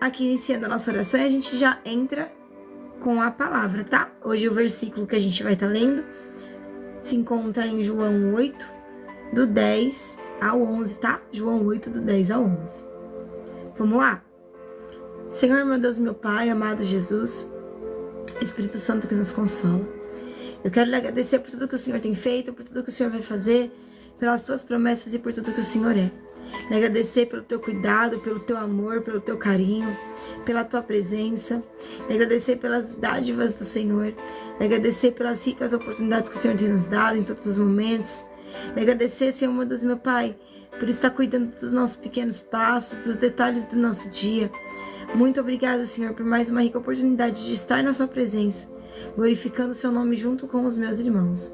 aqui iniciando a nossa oração e a gente já entra com a palavra, tá? Hoje o versículo que a gente vai estar lendo se encontra em João 8, do 10 ao 11, tá? João 8, do 10 ao 11. Vamos lá? Senhor, meu Deus, meu Pai, amado Jesus, Espírito Santo que nos consola. Eu quero lhe agradecer por tudo que o Senhor tem feito, por tudo que o Senhor vai fazer, pelas tuas promessas e por tudo que o Senhor é. Lhe agradecer pelo teu cuidado, pelo teu amor, pelo teu carinho, pela tua presença. Lhe agradecer pelas dádivas do Senhor. Lhe agradecer pelas ricas oportunidades que o Senhor tem nos dado em todos os momentos. Lhe agradecer, Senhor, meu Deus, meu Pai, por estar cuidando dos nossos pequenos passos, dos detalhes do nosso dia. Muito obrigado, Senhor, por mais uma rica oportunidade de estar na sua presença, glorificando o seu nome junto com os meus irmãos.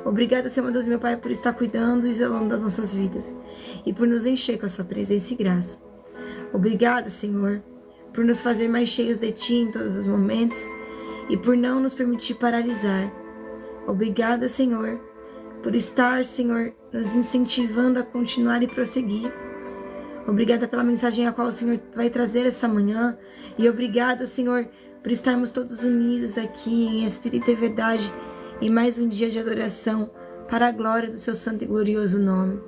Obrigada, Senhor, meu Deus, meu Pai, por estar cuidando e zelando das nossas vidas e por nos encher com a sua presença e graça. Obrigada, Senhor, por nos fazer mais cheios de Ti em todos os momentos e por não nos permitir paralisar. Obrigada, Senhor, por estar, Senhor, nos incentivando a continuar e prosseguir. Obrigada pela mensagem a qual o Senhor vai trazer essa manhã. E obrigada, Senhor, por estarmos todos unidos aqui em espírito e verdade em mais um dia de adoração para a glória do seu santo e glorioso nome.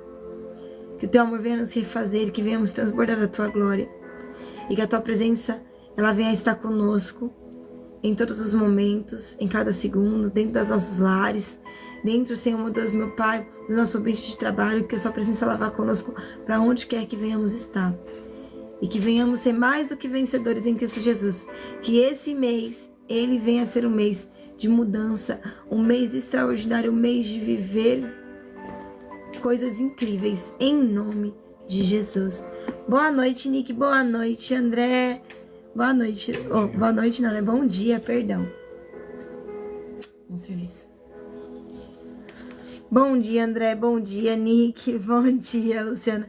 Que o teu amor venha nos refazer, que venhamos transbordar a tua glória. E que a tua presença, ela venha estar conosco em todos os momentos, em cada segundo, dentro dos nossos lares, dentro, Senhor, meu Deus, meu Pai, do nosso ambiente de trabalho, que a sua presença ela vá conosco para onde quer que venhamos estar. E que venhamos ser mais do que vencedores em Cristo Jesus. Que esse mês, ele venha a ser um mês de mudança, um mês extraordinário, um mês de viver coisas incríveis, em nome de Jesus. Boa noite, Nick, boa noite, André. Boa noite, boa noite não, é bom dia, perdão. Bom serviço. Bom dia, André, bom dia, Nick, bom dia, Luciana.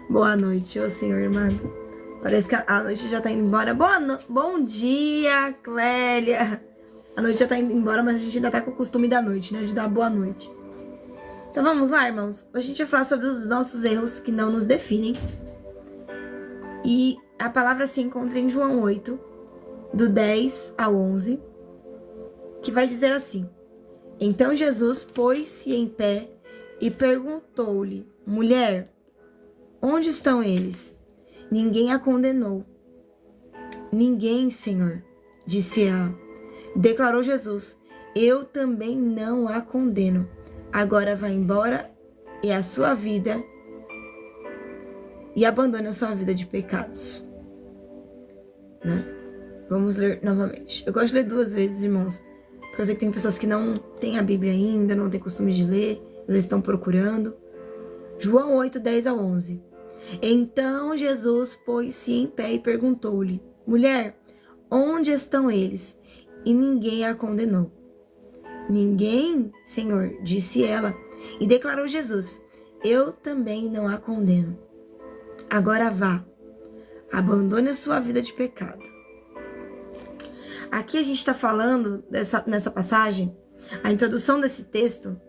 Boa noite, ô Senhor, irmão. Parece que a noite já tá indo embora. Bom dia, Clélia. A noite já tá indo embora, mas a gente ainda tá com o costume da noite, né? De dar boa noite. Então vamos lá, irmãos. Hoje a gente vai falar sobre os nossos erros que não nos definem. E a palavra se encontra em João 8, do 10 ao 11, que vai dizer assim: Então Jesus pôs-se em pé e perguntou-lhe: Mulher, onde estão eles? Ninguém a condenou. Ninguém, Senhor, disse ela. Declarou Jesus: Eu também não a condeno. Agora vá embora e a sua vida e abandone a sua vida de pecados. Né? Vamos ler novamente. Eu gosto de ler 2 vezes, irmãos, porque eu sei que tem pessoas que não têm a Bíblia ainda, não têm costume de ler, às vezes estão procurando. João 8, 10 a 11. Então Jesus pôs-se em pé e perguntou-lhe: Mulher, onde estão eles? E ninguém a condenou. Ninguém, Senhor, disse ela. E declarou Jesus: Eu também não a condeno. Agora vá, abandone a sua vida de pecado. Aqui a gente está falando, nessa passagem, a introdução desse texto,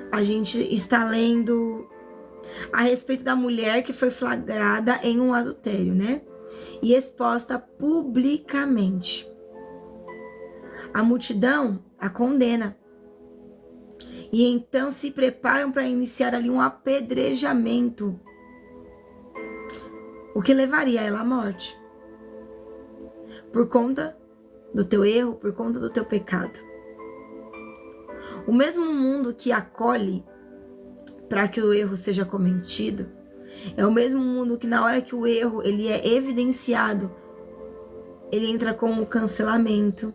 a gente está lendo a respeito da mulher que foi flagrada em um adultério, né? E exposta publicamente. A multidão a condena. E então se preparam para iniciar ali um apedrejamento, o que levaria ela à morte. Por conta do teu erro, por conta do teu pecado. O mesmo mundo que acolhe para que o erro seja cometido, é o mesmo mundo que na hora que o erro ele é evidenciado, ele entra com o cancelamento,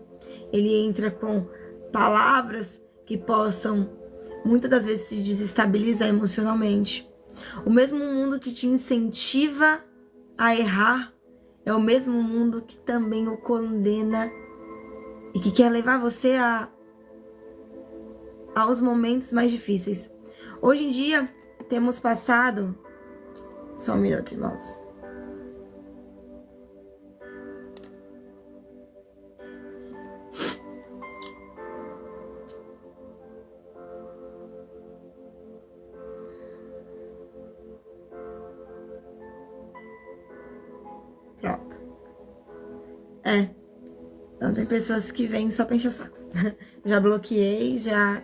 ele entra com palavras que possam muitas das vezes se desestabilizar emocionalmente. O mesmo mundo que te incentiva a errar é o mesmo mundo que também o condena e que quer levar você aos momentos mais difíceis. Hoje em dia, temos passado... Só um minuto, irmãos. Pronto. Então tem pessoas que vêm só pra encher o saco. Já bloqueei, já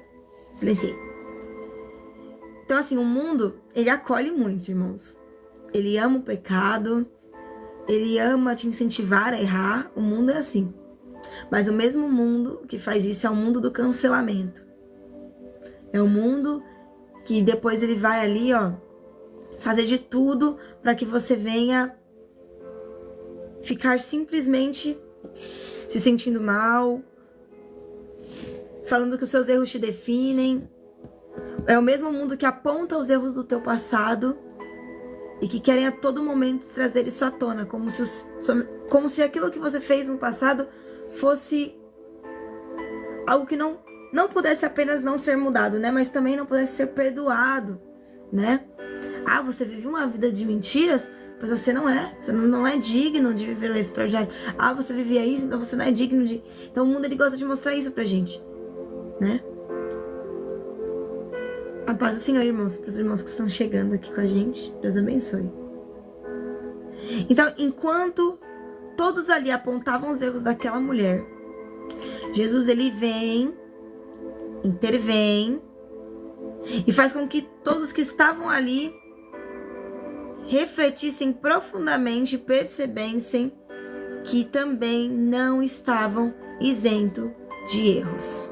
silenciei. Então assim, o mundo, ele acolhe muito, irmãos. Ele ama o pecado, ele ama te incentivar a errar. O mundo é assim. Mas o mesmo mundo que faz isso é o mundo do cancelamento. É o mundo que depois ele vai ali, ó, fazer de tudo para que você venha ficar simplesmente se sentindo mal, falando que os seus erros te definem. É o mesmo mundo que aponta os erros do teu passado e que querem a todo momento trazer isso à tona, como se aquilo que você fez no passado fosse algo que não pudesse apenas não ser mudado, né? Mas também não pudesse ser perdoado, né? Ah, você vive uma vida de mentiras, pois você não é digno de viver o extraordinário. Ah, você vivia isso, então você não é digno de... Então o mundo, ele gosta de mostrar isso pra gente, né? A paz do Senhor, irmãos, para os irmãos que estão chegando aqui com a gente, Deus abençoe. Então, enquanto todos ali apontavam os erros daquela mulher, Jesus, ele vem, intervém e faz com que todos que estavam ali refletissem profundamente e percebessem que também não estavam isentos de erros.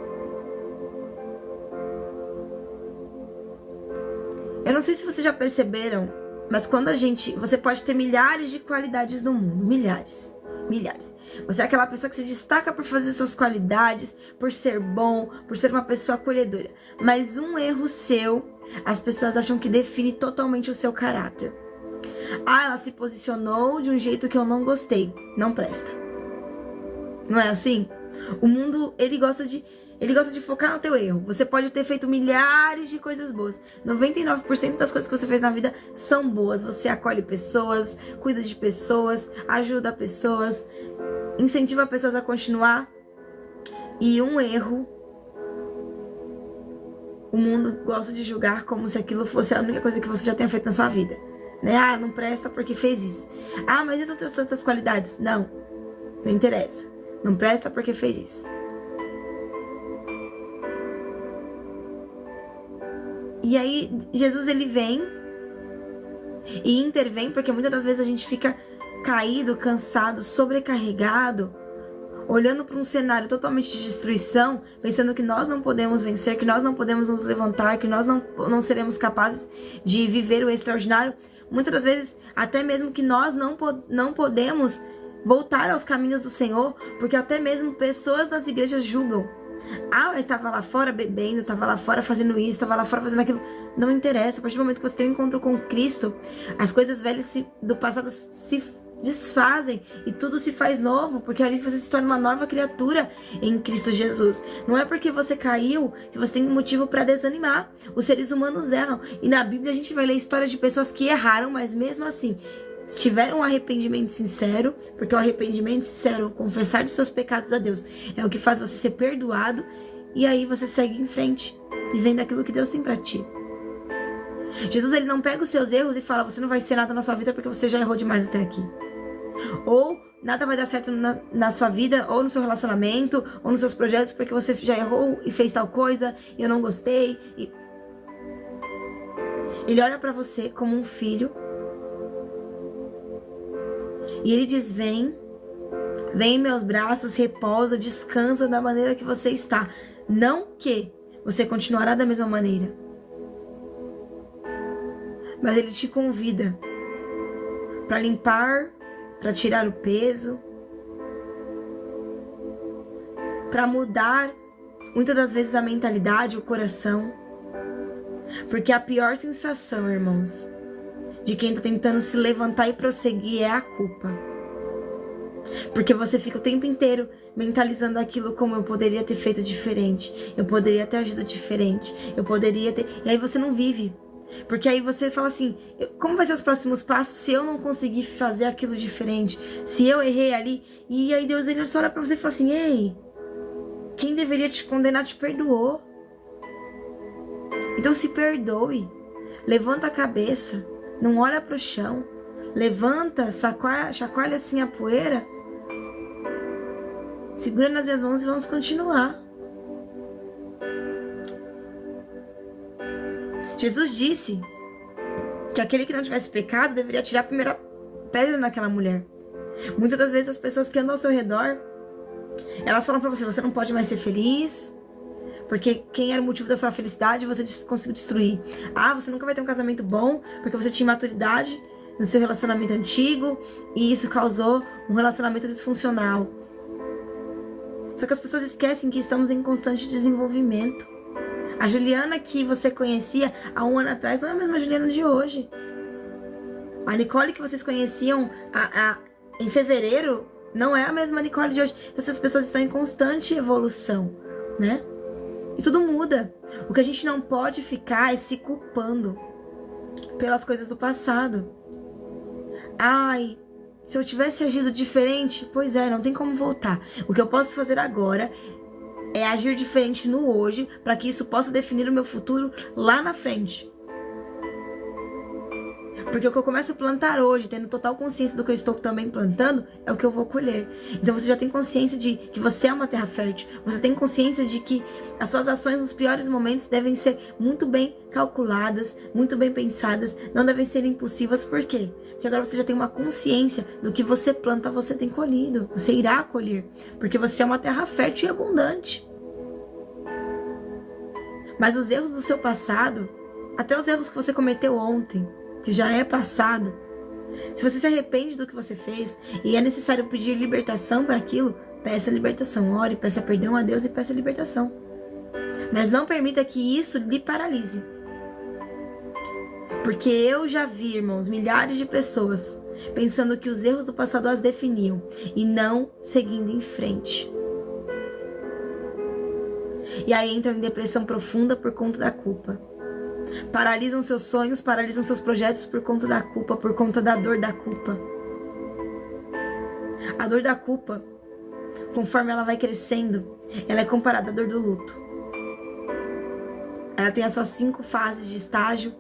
Eu não sei se vocês já perceberam, mas quando você pode ter milhares de qualidades no mundo, milhares. Você é aquela pessoa que se destaca por fazer suas qualidades, por ser bom, por ser uma pessoa acolhedora. Mas um erro seu, as pessoas acham que define totalmente o seu caráter. Ah, ela se posicionou de um jeito que eu não gostei. Não presta. Não é assim? O mundo, ele gosta de focar no teu erro. Você pode ter feito milhares de coisas boas. 99% das coisas que você fez na vida são boas. Você acolhe pessoas, cuida de pessoas, ajuda pessoas, incentiva pessoas a continuar. E um erro, o mundo gosta de julgar como se aquilo fosse a única coisa que você já tenha feito na sua vida, né? Ah, não presta porque fez isso. Ah, mas e as outras tantas qualidades? Não interessa. Não presta porque fez isso. E aí, Jesus, ele vem e intervém, porque muitas das vezes a gente fica caído, cansado, sobrecarregado, olhando para um cenário totalmente de destruição, pensando que nós não podemos vencer, que nós não podemos nos levantar, que nós não seremos capazes de viver o extraordinário. Muitas das vezes, até mesmo que nós não podemos voltar aos caminhos do Senhor, porque até mesmo pessoas das igrejas julgam. Ah, eu estava lá fora bebendo, estava lá fora fazendo isso, estava lá fora fazendo aquilo. Não interessa, a partir do momento que você tem um encontro com Cristo, as coisas velhas do passado se desfazem e tudo se faz novo, porque ali você se torna uma nova criatura em Cristo Jesus. Não é porque você caiu que você tem motivo para desanimar. Os seres humanos erram, e na Bíblia a gente vai ler histórias de pessoas que erraram, mas mesmo assim tiveram um arrependimento sincero, porque o arrependimento sincero, confessar dos seus pecados a Deus, é o que faz você ser perdoado, e aí você segue em frente, vivendo aquilo que Deus tem pra ti. Jesus, ele não pega os seus erros e fala, você não vai ser nada na sua vida porque você já errou demais até aqui. Ou nada vai dar certo na sua vida, ou no seu relacionamento, ou nos seus projetos, porque você já errou e fez tal coisa, e eu não gostei. Ele olha pra você como um filho, e ele diz, vem em meus braços, repousa, descansa da maneira que você está. Não que você continuará da mesma maneira, mas ele te convida para limpar, para tirar o peso, para mudar muitas das vezes a mentalidade, o coração. Porque a pior sensação, irmãos, de quem está tentando se levantar e prosseguir é a culpa. Porque você fica o tempo inteiro mentalizando aquilo como eu poderia ter feito diferente, eu poderia ter agido diferente, eu poderia ter... E aí você não vive. Porque aí você fala assim, como vai ser os próximos passos se eu não conseguir fazer aquilo diferente? Se eu errei ali? E aí Deus, ele só olha pra você e fala assim, ei, quem deveria te condenar te perdoou. Então se perdoe, levanta a cabeça, não olha pro chão, levanta, chacoalha assim a poeira Segura nas minhas mãos e vamos continuar. Jesus disse que aquele que não tivesse pecado deveria tirar a primeira pedra naquela mulher. Muitas das vezes as pessoas que andam ao seu redor, elas falam pra você, você não pode mais ser feliz, porque quem era o motivo da sua felicidade você conseguiu destruir. Ah, você nunca vai ter um casamento bom, porque você tinha maturidade no seu relacionamento antigo, e isso causou um relacionamento disfuncional. Só que as pessoas esquecem que estamos em constante desenvolvimento. A Juliana que você conhecia há um ano atrás não é a mesma Juliana de hoje. A Nicole que vocês conheciam em fevereiro não é a mesma Nicole de hoje. Então essas pessoas estão em constante evolução, né? E tudo muda. O que a gente não pode ficar é se culpando pelas coisas do passado. Ai, se eu tivesse agido diferente, pois é, não tem como voltar. O que eu posso fazer agora é agir diferente no hoje, para que isso possa definir o meu futuro lá na frente. Porque o que eu começo a plantar hoje, tendo total consciência do que eu estou também plantando, é o que eu vou colher. Então você já tem consciência de que você é uma terra fértil. Você tem consciência de que as suas ações nos piores momentos devem ser muito bem calculadas, muito bem pensadas, não devem ser impulsivas. Por quê? Porque agora você já tem uma consciência do que você planta, você tem colhido. Você irá colher. Porque você é uma terra fértil e abundante. Mas os erros do seu passado, até os erros que você cometeu ontem, que já é passado, se você se arrepende do que você fez e é necessário pedir libertação para aquilo, peça libertação, ore, peça perdão a Deus e peça libertação. Mas não permita que isso lhe paralise. Porque eu já vi, irmãos, milhares de pessoas pensando que os erros do passado as definiam e não seguindo em frente. E aí entram em depressão profunda por conta da culpa. Paralisam seus sonhos, paralisam seus projetos por conta da culpa, por conta da dor da culpa. A dor da culpa, conforme ela vai crescendo, ela é comparada à dor do luto. Ela tem as suas 5 fases de estágio,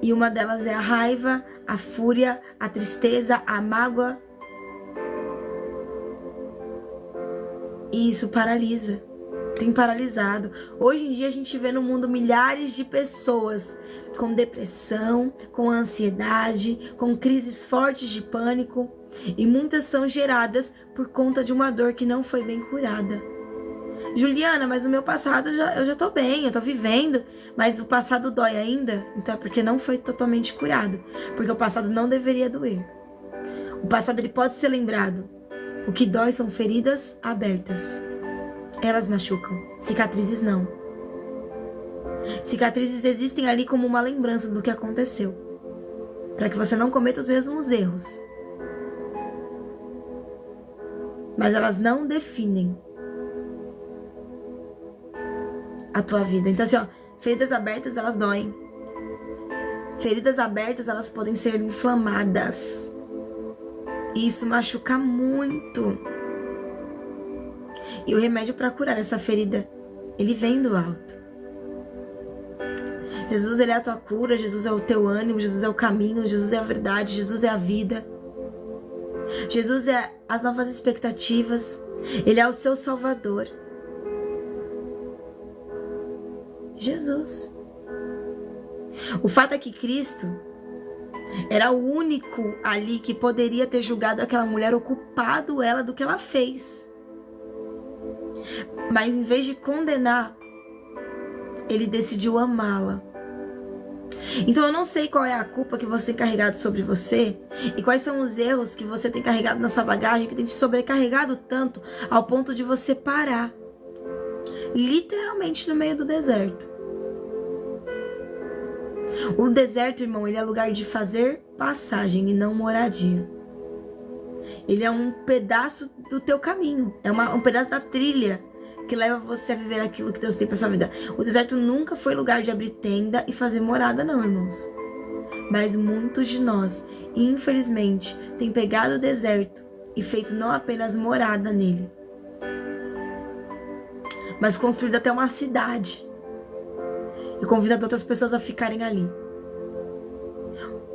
e uma delas é a raiva, a fúria, a tristeza, a mágoa. E isso paralisa. Tem paralisado. Hoje em dia a gente vê no mundo milhares de pessoas com depressão, com ansiedade, com crises fortes de pânico, e muitas são geradas por conta de uma dor que não foi bem curada. Juliana, mas o meu passado eu já tô bem, eu tô vivendo, mas o passado dói ainda? Então é porque não foi totalmente curado, porque o passado não deveria doer. O passado ele pode ser lembrado. O que dói são feridas abertas. Elas machucam, cicatrizes não. Cicatrizes existem ali como uma lembrança do que aconteceu, para que você não cometa os mesmos erros. Mas elas não definem a tua vida. Então assim, ó, feridas abertas elas doem. Feridas abertas elas podem ser inflamadas. E isso machuca muito. E o remédio para curar essa ferida, ele vem do alto. Jesus, ele é a tua cura, Jesus é o teu ânimo, Jesus é o caminho, Jesus é a verdade, Jesus é a vida. Jesus é as novas expectativas, ele é o seu Salvador. Jesus. O fato é que Cristo era o único ali que poderia ter julgado aquela mulher, ou culpado ela do que ela fez. Mas em vez de condenar, ele decidiu amá-la. Então eu não sei qual é a culpa que você tem carregado sobre você e quais são os erros que você tem carregado na sua bagagem, que tem te sobrecarregado tanto ao ponto de você parar literalmente no meio do deserto. O deserto, irmão, ele é lugar de fazer passagem e não moradia. Ele é um pedaço do teu caminho, é um pedaço da trilha que leva você a viver aquilo que Deus tem para sua vida. O deserto nunca foi lugar de abrir tenda e fazer morada, não, irmãos. Mas muitos de nós, infelizmente, têm pegado o deserto e feito não apenas morada nele, mas construído até uma cidade e convidado outras pessoas a ficarem ali.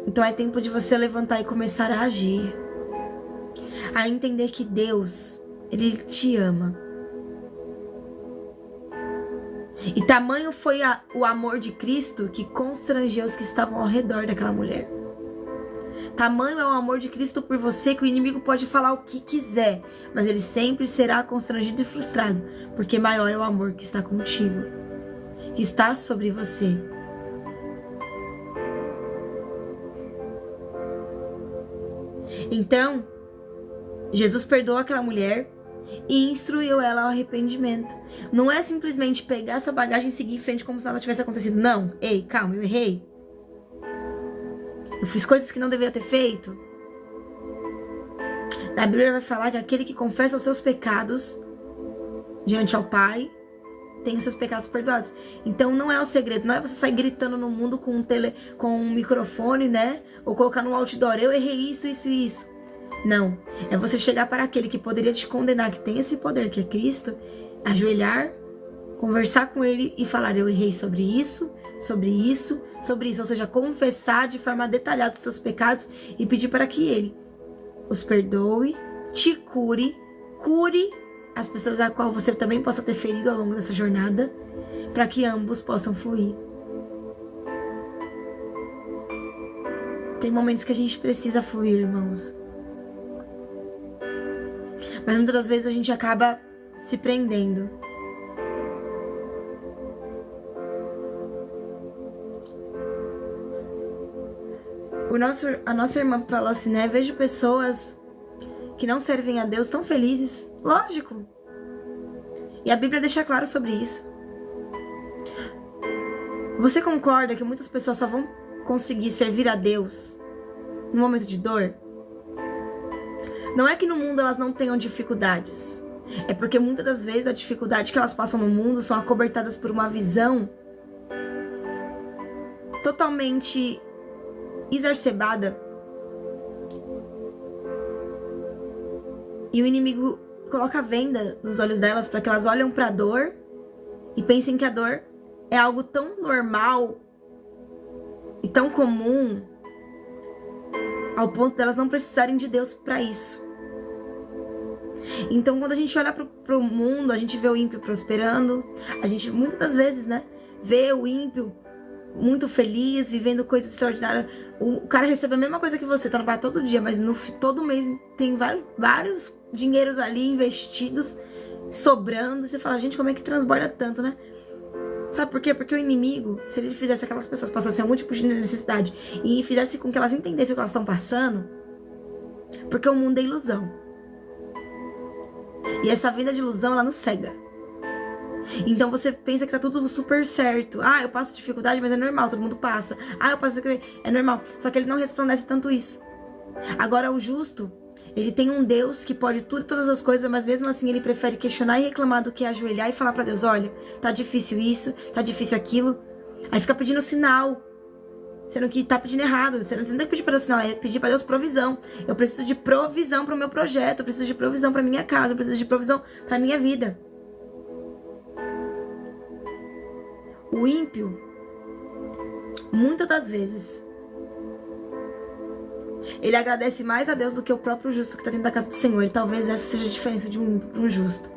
Então é tempo de você levantar e começar a agir, a entender que Deus Ele te ama. E tamanho foi o amor de Cristo que constrangeu os que estavam ao redor daquela mulher. Tamanho é o amor de Cristo por você que o inimigo pode falar o que quiser, mas ele sempre será constrangido e frustrado, porque maior é o amor que está contigo, que está sobre você. Então, Jesus perdoou aquela mulher e instruiu ela ao arrependimento. Não é simplesmente pegar sua bagagem e seguir em frente como se nada tivesse acontecido. Não. Ei, calma, eu errei. Eu fiz coisas que não deveria ter feito. Na Bíblia vai falar que aquele que confessa os seus pecados diante ao Pai tem os seus pecados perdoados. Então não é o segredo, não é você sair gritando no mundo com um microfone, né? Ou colocar no outdoor, eu errei isso, isso e isso. Não, é você chegar para aquele que poderia te condenar, que tem esse poder, que é Cristo, ajoelhar, conversar com ele e falar, eu errei sobre isso, sobre isso, sobre isso. Ou seja, confessar de forma detalhada os seus pecados e pedir para que ele os perdoe, te cure as pessoas a qual você também possa ter ferido ao longo dessa jornada, para que ambos possam fluir. Tem momentos que a gente precisa fluir, irmãos. Mas muitas das vezes a gente acaba se prendendo. A nossa irmã falou assim, né? Vejo pessoas que não servem a Deus tão felizes. Lógico. E a Bíblia deixa claro sobre isso. Você concorda que muitas pessoas só vão conseguir servir a Deus no momento de dor? Não é que no mundo elas não tenham dificuldades. É porque muitas das vezes a dificuldade que elas passam no mundo são acobertadas por uma visão totalmente exacerbada. E o inimigo coloca a venda nos olhos delas para que elas olhem para a dor e pensem que a dor é algo tão normal e tão comum ao ponto delas não precisarem de Deus para isso. Então, quando a gente olha pro mundo, a gente vê o ímpio prosperando, a gente muitas das vezes, né, vê o ímpio muito feliz, vivendo coisas extraordinárias. O cara recebe a mesma coisa que você, tá no bar todo dia, mas todo mês tem vários dinheiros ali investidos, sobrando, e você fala, gente, como é que transborda tanto, né? Sabe por quê? Porque o inimigo, se ele fizesse aquelas pessoas passassem algum tipo de necessidade e fizesse com que elas entendessem o que elas estão passando, porque o mundo é ilusão. E essa vida de ilusão, ela nos cega. Então você pensa que tá tudo super certo. Ah, eu passo dificuldade, mas é normal, todo mundo passa. Ah, eu passo é normal. Só que ele não resplandece tanto isso. Agora o justo, ele tem um Deus que pode tudo e todas as coisas, mas mesmo assim ele prefere questionar e reclamar do que ajoelhar e falar pra Deus, olha, tá difícil isso, tá difícil aquilo. Aí fica pedindo sinal, sendo que tá pedindo errado. Você não tem que pedir pra Deus sinal, é pedir pra Deus provisão. Eu preciso de provisão pro meu projeto, eu preciso de provisão pra minha casa, eu preciso de provisão pra minha vida. O ímpio, muitas das vezes, ele agradece mais a Deus do que o próprio justo que está dentro da casa do Senhor. E talvez essa seja a diferença de um ímpio para um justo.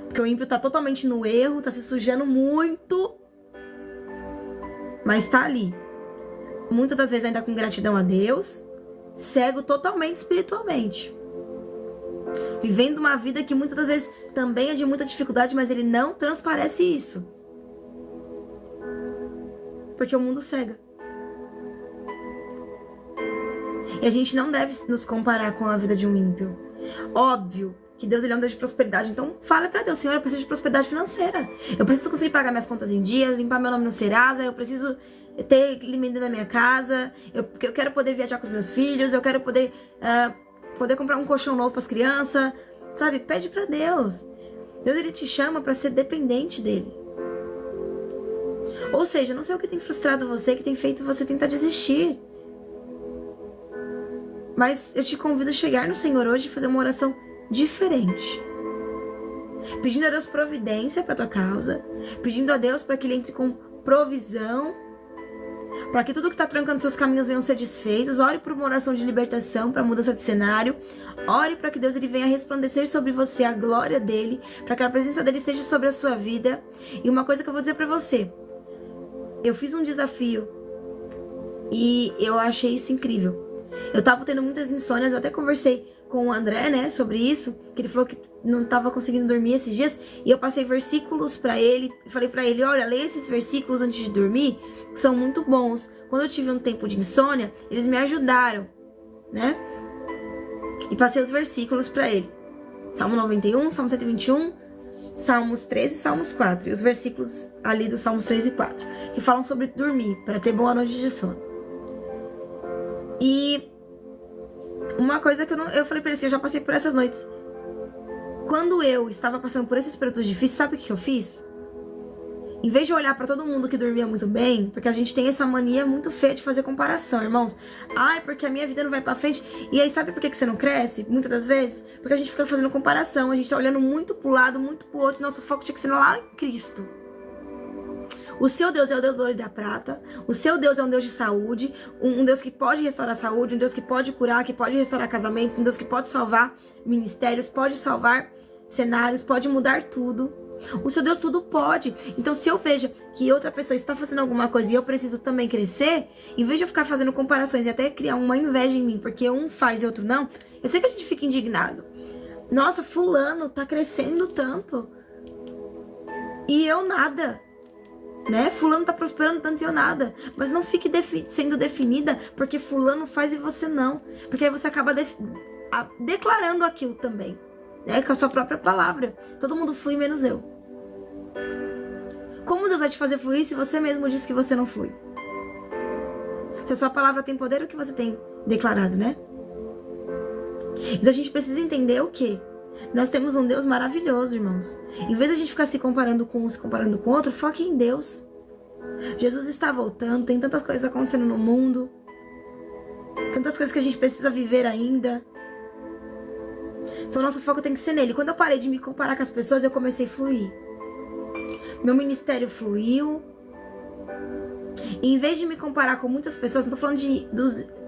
Porque o ímpio está totalmente no erro, está se sujando muito, mas está ali. Muitas das vezes ainda com gratidão a Deus, cego totalmente espiritualmente. Vivendo uma vida que muitas das vezes também é de muita dificuldade, mas ele não transparece isso. Porque o mundo cega. E a gente não deve nos comparar com a vida de um ímpio. Óbvio que Deus, ele é um Deus de prosperidade. Então fala pra Deus, Senhor, eu preciso de prosperidade financeira. Eu preciso conseguir pagar minhas contas em dia, limpar meu nome no Serasa. Eu preciso ter alimento na minha casa. Porque eu quero poder viajar com os meus filhos. Eu quero poder comprar um colchão novo pras crianças. Sabe? Pede pra Deus. Deus, ele te chama pra ser dependente dele. Ou seja, não sei o que tem frustrado você, que tem feito você tentar desistir. Mas eu te convido a chegar no Senhor hoje e fazer uma oração diferente. Pedindo a Deus providência para tua causa. Pedindo a Deus para que Ele entre com provisão. para que tudo que está trancando seus caminhos venham ser desfeitos. Ore por uma oração de libertação, para mudança de cenário. Ore para que Deus ele venha resplandecer sobre você a glória dele, para que a presença dele esteja sobre a sua vida. E uma coisa que eu vou dizer para você, eu fiz um desafio e eu achei isso incrível. Eu tava tendo muitas insônias, eu até conversei com o André, né, sobre isso, que ele falou que não tava conseguindo dormir esses dias, e eu passei versículos pra ele, falei pra ele, olha, leia esses versículos antes de dormir, que são muito bons. Quando eu tive um tempo de insônia, eles me ajudaram, né, e passei os versículos pra ele. Salmo 91, Salmo 121, Salmos 13 e Salmos 4, e os versículos ali dos Salmos 3 e 4, que falam sobre dormir, para ter boa noite de sono. E uma coisa que eu falei pra ele assim, eu já passei por essas noites. Quando eu estava passando por esses períodos difíceis, sabe o que eu fiz? Em vez de olhar pra todo mundo que dormia muito bem, porque a gente tem essa mania muito feia de fazer comparação, irmãos. Ai, porque a minha vida não vai pra frente. E aí, sabe por que você não cresce? Muitas das vezes? Porque a gente fica fazendo comparação, a gente tá olhando muito pro lado, muito pro outro, e nosso foco tinha que ser lá em Cristo. O seu Deus é o Deus do ouro e da prata. O seu Deus é um Deus de saúde. Um Deus que pode restaurar a saúde. Um Deus que pode curar, que pode restaurar casamento. Um Deus que pode salvar ministérios, pode salvar cenários, pode mudar tudo. O seu Deus tudo pode. Então, se eu vejo que outra pessoa está fazendo alguma coisa e eu preciso também crescer, em vez de eu ficar fazendo comparações e até criar uma inveja em mim, porque um faz e outro não, eu sei que a gente fica indignado. Nossa, fulano tá crescendo tanto. E eu nada. Né? Fulano tá prosperando tanto e eu nada. Mas não fique sendo definida porque fulano faz e você não. Porque aí você acaba declarando aquilo também, né? Com a sua própria palavra. Todo mundo flui menos eu. Como Deus vai te fazer fluir se você mesmo diz que você não flui? Se a sua palavra tem poder, o que você tem declarado, né? Então a gente precisa entender o quê? Nós temos um Deus maravilhoso, irmãos. Em vez de a gente ficar se comparando com um, se comparando com outro, foque em Deus. Jesus está voltando, tem tantas coisas acontecendo no mundo, tantas coisas que a gente precisa viver ainda. Então nosso foco tem que ser nele. Quando eu parei de me comparar com as pessoas, eu comecei a fluir. Meu ministério fluiu. E em vez de me comparar com muitas pessoas, não tô falando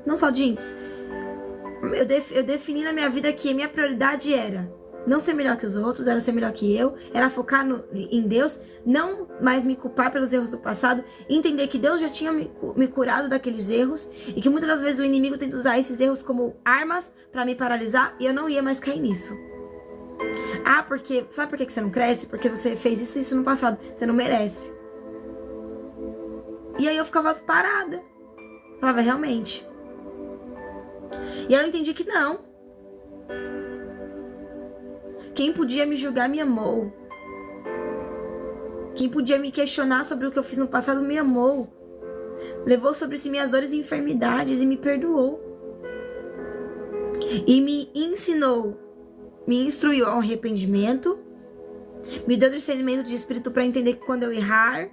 não só de ímpios, eu defini na minha vida que a minha prioridade era não ser melhor que os outros, era ser melhor que eu, era focar em Deus, não mais me culpar pelos erros do passado, entender que Deus já tinha me curado daqueles erros e que muitas das vezes o inimigo tenta usar esses erros como armas pra me paralisar e eu não ia mais cair nisso. Ah, porque sabe por que você não cresce? Porque você fez isso e isso no passado, você não merece. E aí eu ficava parada, falava realmente. E aí eu entendi que não. Quem podia me julgar me amou. Quem podia me questionar sobre o que eu fiz no passado me amou. Levou sobre si minhas dores e enfermidades e me perdoou. E me ensinou, me instruiu ao arrependimento. Me deu discernimento de espírito para entender que quando eu errar,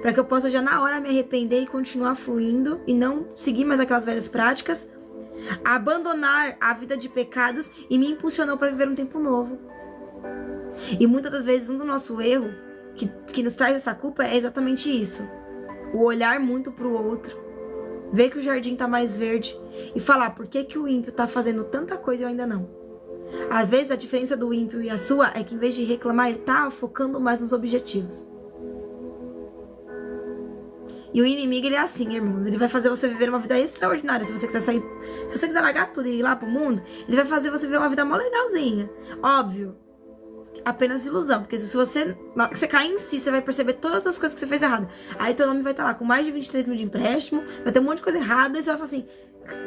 para que eu possa já na hora me arrepender e continuar fluindo e não seguir mais aquelas velhas práticas. Abandonar a vida de pecados e me impulsionou para viver um tempo novo. E muitas das vezes um do nosso erro que nos traz essa culpa é exatamente isso: o olhar muito para o outro, ver que o jardim tá mais verde e falar por que o ímpio tá fazendo tanta coisa e eu ainda não. Às vezes a diferença do ímpio e a sua é que em vez de reclamar, ele tá focando mais nos objetivos. E o inimigo, ele é assim, irmãos. Ele vai fazer você viver uma vida extraordinária. Se você quiser sair, se você quiser largar tudo e ir lá pro mundo, ele vai fazer você viver uma vida mó legalzinha. Óbvio. Apenas ilusão. Porque se você cair em si, você vai perceber todas as coisas que você fez errado. Aí teu nome vai estar lá com mais de 23 mil de empréstimo, vai ter um monte de coisa errada, e você vai falar assim,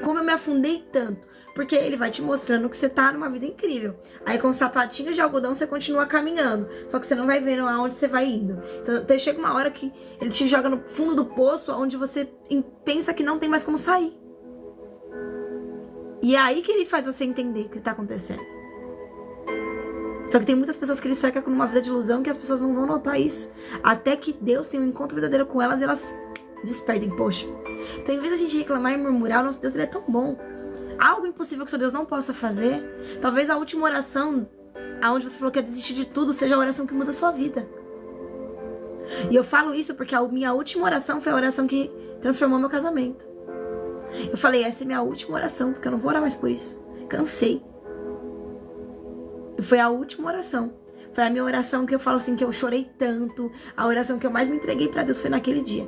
como eu me afundei tanto? Porque ele vai te mostrando que você tá numa vida incrível. Aí com sapatinhos de algodão você continua caminhando, só que você não vai vendo aonde você vai indo. Então chega uma hora que ele te joga no fundo do poço, onde você pensa que não tem mais como sair. E é aí que ele faz você entender o que tá acontecendo. Só que tem muitas pessoas que ele cerca com uma vida de ilusão, que as pessoas não vão notar isso, até que Deus tenha um encontro verdadeiro com elas e elas despertem. Poxa, então em vez de a gente reclamar e murmurar, o nosso Deus, ele é tão bom. Algo impossível que o seu Deus não possa fazer. Talvez a última oração, aonde você falou que ia desistir de tudo, seja a oração que muda a sua vida. E eu falo isso porque a minha última oração foi a oração que transformou meu casamento. Eu falei, essa é minha última oração, porque eu não vou orar mais por isso. Cansei. E foi a última oração. Foi a minha oração que eu falo assim, que eu chorei tanto. A oração que eu mais me entreguei pra Deus foi naquele dia.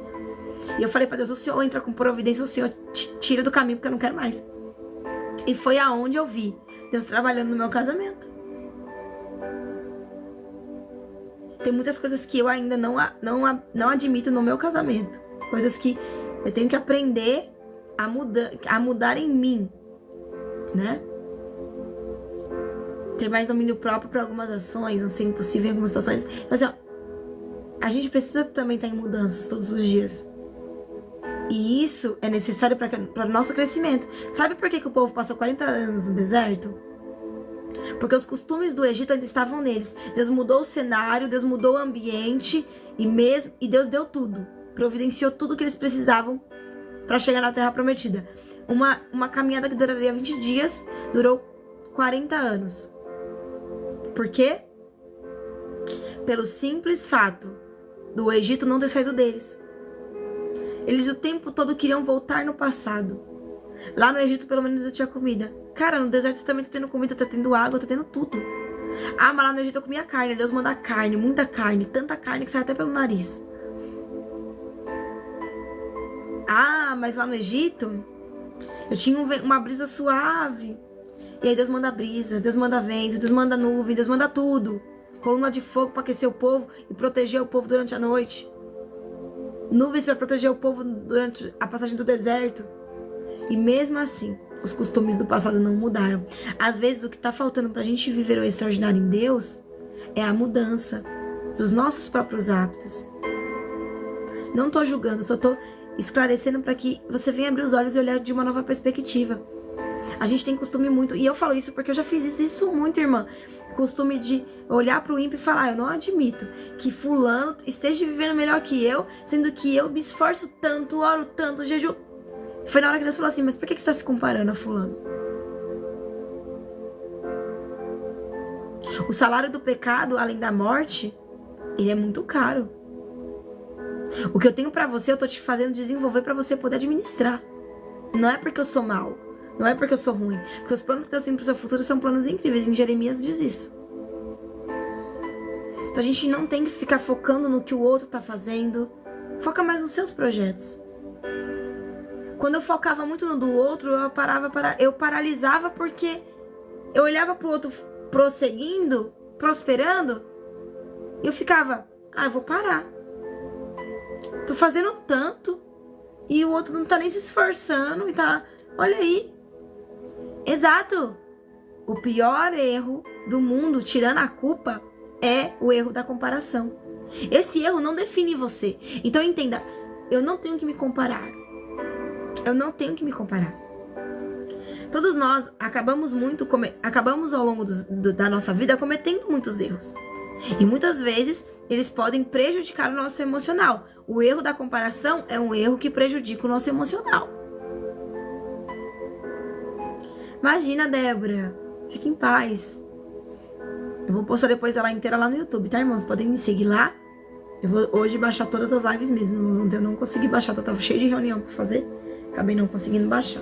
E eu falei pra Deus, o Senhor entra com providência, o Senhor tira do caminho, porque eu não quero mais. E foi aonde eu vi Deus trabalhando no meu casamento. Tem muitas coisas que eu ainda não admito no meu casamento. Coisas que eu tenho que aprender a mudar em mim, né? Ter mais domínio próprio para algumas ações, não ser impossível em algumas situações. Então, assim, ó, a gente precisa também estar em mudanças todos os dias. E isso é necessário para o nosso crescimento. Sabe por que o povo passou 40 anos no deserto? Porque os costumes do Egito ainda estavam neles. Deus mudou o cenário, Deus mudou o ambiente e Deus deu tudo. Providenciou tudo que eles precisavam para chegar na Terra Prometida. Uma caminhada que duraria 20 dias, durou 40 anos. Por quê? Pelo simples fato do Egito não ter saído deles. Eles o tempo todo queriam voltar no passado. Lá no Egito, pelo menos, eu tinha comida. Cara, no deserto também tá tendo comida, tá tendo água, tá tendo tudo. Ah, mas lá no Egito eu comia carne. Deus manda carne, muita carne, tanta carne que sai até pelo nariz. Ah, mas lá no Egito eu tinha uma brisa suave. E aí Deus manda brisa, Deus manda vento, Deus manda nuvem, Deus manda tudo. Coluna de fogo para aquecer o povo e proteger o povo durante a noite. Nuvens para proteger o povo durante a passagem do deserto. E mesmo assim, os costumes do passado não mudaram. Às vezes o que está faltando para a gente viver o extraordinário em Deus é a mudança dos nossos próprios hábitos. Não tô julgando, só tô esclarecendo para que você venha abrir os olhos e olhar de uma nova perspectiva. A gente tem costume muito, e eu falo isso porque eu já fiz isso muito, irmã. Costume de olhar pro ímpio e falar, eu não admito que fulano esteja vivendo melhor que eu, sendo que eu me esforço tanto, oro tanto, jejuo. Foi na hora que Deus falou assim, mas por que você está se comparando a fulano? O salário do pecado, além da morte, ele é muito caro. O que eu tenho pra você, eu tô te fazendo desenvolver pra você poder administrar. Não é porque eu sou mal. Não é porque eu sou ruim. Porque os planos que Deus tem pro seu futuro são planos incríveis. Em Jeremias diz isso. Então a gente não tem que ficar focando no que o outro tá fazendo. Foca mais nos seus projetos. Quando eu focava muito no do outro, eu paralisava porque eu olhava pro outro prosseguindo, prosperando, e eu ficava, eu vou parar. Tô fazendo tanto e o outro não tá nem se esforçando e tá, olha aí. Exato. O pior erro do mundo, tirando a culpa, é o erro da comparação. Esse erro não define você. Então entenda, eu não tenho que me comparar. Eu não tenho que me comparar. Todos nós acabamos ao longo da nossa vida cometendo muitos erros. E muitas vezes eles podem prejudicar o nosso emocional. O erro da comparação é um erro que prejudica o nosso emocional. Imagina, Débora. Fique em paz. Eu vou postar depois ela inteira lá no YouTube, tá, irmãos? Podem me seguir lá. Eu vou hoje baixar todas as lives mesmo. Ontem eu não consegui baixar, eu tava cheio de reunião pra fazer. Acabei não conseguindo baixar.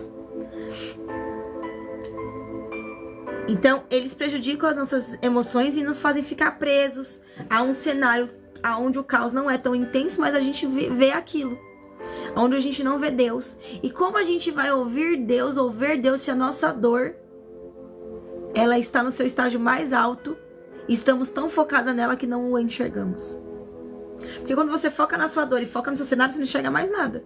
Então, eles prejudicam as nossas emoções e nos fazem ficar presos a um cenário onde o caos não é tão intenso, mas a gente vê aquilo. Onde a gente não vê Deus. E como a gente vai ouvir Deus ou ver Deus se a nossa dor ela está no seu estágio mais alto e estamos tão focadas nela que não o enxergamos. Porque quando você foca na sua dor e foca no seu cenário, você não enxerga mais nada.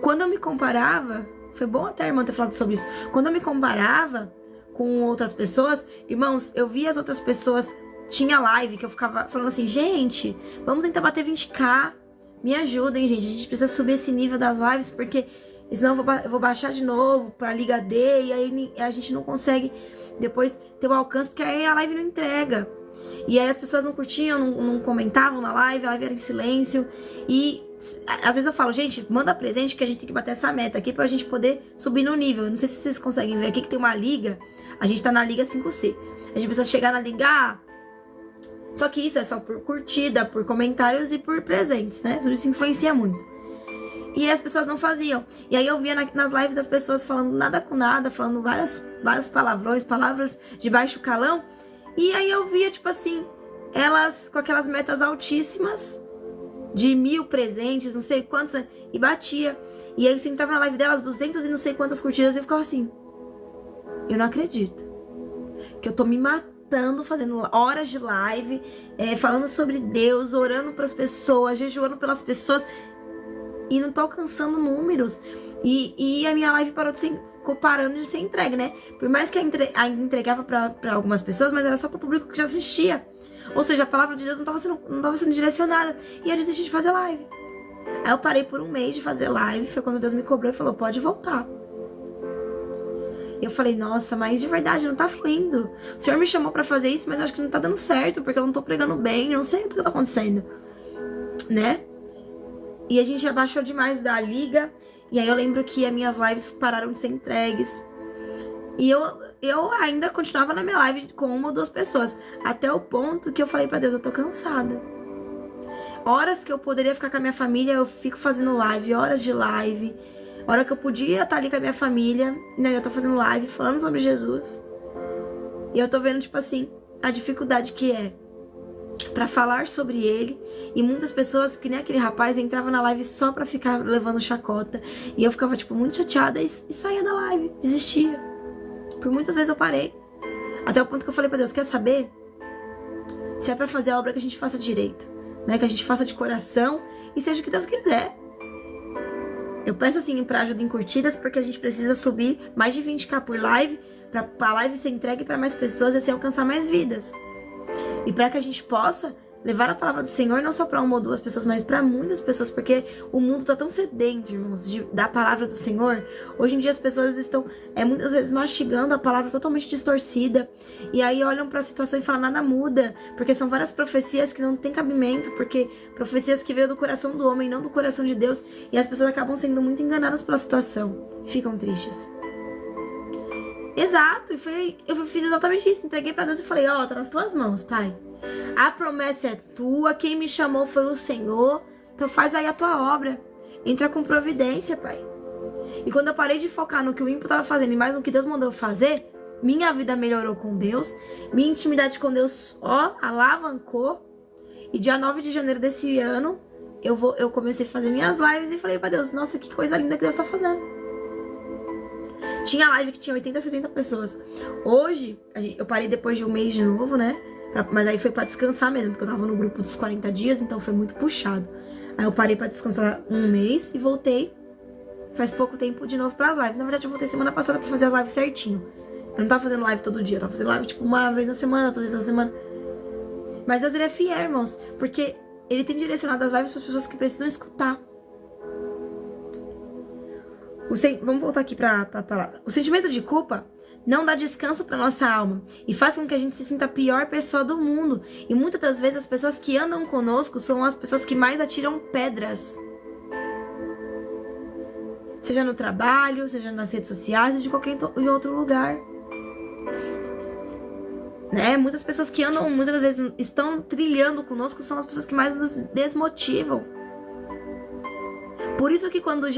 Quando eu me comparava, foi bom até a irmã ter falado sobre isso. Quando eu me comparava com outras pessoas, irmãos, eu via as outras pessoas, tinha live que eu ficava falando assim, gente, vamos tentar bater 20k, me ajudem, gente, a gente precisa subir esse nível das lives, porque senão eu vou baixar de novo pra Liga D, e aí a gente não consegue depois ter o alcance, porque aí a live não entrega. E aí as pessoas não curtiam, não comentavam na live, a live era em silêncio. E às vezes eu falo, gente, manda presente que a gente tem que bater essa meta aqui pra gente poder subir no nível. Eu não sei se vocês conseguem ver aqui que tem uma liga. A gente tá na liga 5C. A gente precisa chegar na liga A. Só que isso é só por curtida, por comentários e por presentes, né? Tudo isso influencia muito. E aí as pessoas não faziam. E aí eu via nas lives das pessoas falando nada com nada, falando vários palavrões, palavras de baixo calão. E aí eu via, tipo assim, elas com aquelas metas altíssimas, de 1000 presentes, não sei quantos, e batia. E aí você entrava na live delas, 200 e não sei quantas curtidas, e eu ficava assim, eu não acredito que eu tô me matando, fazendo horas de live, falando sobre Deus, orando pras pessoas, jejuando pelas pessoas, e não tô alcançando números. E a minha live ficou parando de ser entregue, né? Por mais que ainda entregava pra algumas pessoas, mas era só pro público que já assistia. Ou seja, a palavra de Deus não tava sendo direcionada. E eu desisti de fazer live. Aí eu parei por um mês de fazer live. Foi quando Deus me cobrou e falou, pode voltar. E eu falei, nossa, mas de verdade não tá fluindo. O Senhor me chamou pra fazer isso, mas eu acho que não tá dando certo, porque eu não tô pregando bem, eu não sei o que tá acontecendo, né? E a gente abaixou demais da liga. E aí eu lembro que as minhas lives pararam de ser entregues. E eu ainda continuava na minha live com 1 ou 2 pessoas. Até o ponto que eu falei pra Deus, eu tô cansada. Horas que eu poderia ficar com a minha família, eu fico fazendo live, horas de live. Hora que eu podia estar ali com a minha família, né, eu tô fazendo live, falando sobre Jesus. E eu tô vendo, tipo assim, a dificuldade que é pra falar sobre ele. E muitas pessoas, que nem aquele rapaz, entravam na live só pra ficar levando chacota. E eu ficava, tipo, muito chateada e saía da live, desistia. Por muitas vezes eu parei. Até o ponto que eu falei pra Deus, quer saber? Se é pra fazer a obra, que a gente faça direito, né? Que a gente faça de coração e seja o que Deus quiser. Eu peço assim pra ajuda em curtidas, porque a gente precisa subir mais de 20k por live, pra live ser entregue pra mais pessoas e assim alcançar mais vidas. E pra que a gente possa levar a palavra do Senhor não só pra 1 ou 2 pessoas, mas pra muitas pessoas, porque o mundo tá tão sedento, irmãos, da palavra do Senhor. Hoje em dia as pessoas estão muitas vezes mastigando a palavra totalmente distorcida, e aí olham pra situação e falam, nada muda, porque são várias profecias que não tem cabimento, porque profecias que veio do coração do homem, não do coração de Deus, e as pessoas acabam sendo muito enganadas pela situação, ficam tristes. Exato, eu fiz exatamente isso, entreguei pra Deus e falei, ó, tá nas tuas mãos, Pai. A promessa é tua, quem me chamou foi o Senhor, então faz aí a tua obra. Entra com providência, Pai. E quando eu parei de focar no que o ímpio tava fazendo e mais no que Deus mandou fazer, minha vida melhorou com Deus, minha intimidade com Deus, alavancou. E dia 9 de janeiro desse ano, eu comecei a fazer minhas lives e falei pra Deus, nossa, que coisa linda que Deus tá fazendo. Tinha live que tinha 80, 70 pessoas. Hoje, eu parei depois de um mês de novo, né? Mas aí foi pra descansar mesmo, porque eu tava no grupo dos 40 dias, então foi muito puxado. Aí eu parei pra descansar um mês e voltei faz pouco tempo de novo pras lives. Na verdade, eu voltei semana passada pra fazer as lives certinho. Eu não tava fazendo live todo dia, eu tava fazendo live tipo uma vez na semana, 2 vezes na semana. Mas Deus, ele é fiel, irmãos, porque ele tem direcionado as lives pras pessoas que precisam escutar. Vamos voltar aqui pra palavra. O sentimento de culpa não dá descanso pra nossa alma e faz com que a gente se sinta a pior pessoa do mundo. E muitas das vezes as pessoas que andam conosco são as pessoas que mais atiram pedras. Seja no trabalho, seja nas redes sociais, seja de qualquer em outro lugar. Né? Muitas pessoas que andam, muitas das vezes estão trilhando conosco, são as pessoas que mais nos desmotivam. Por isso que quando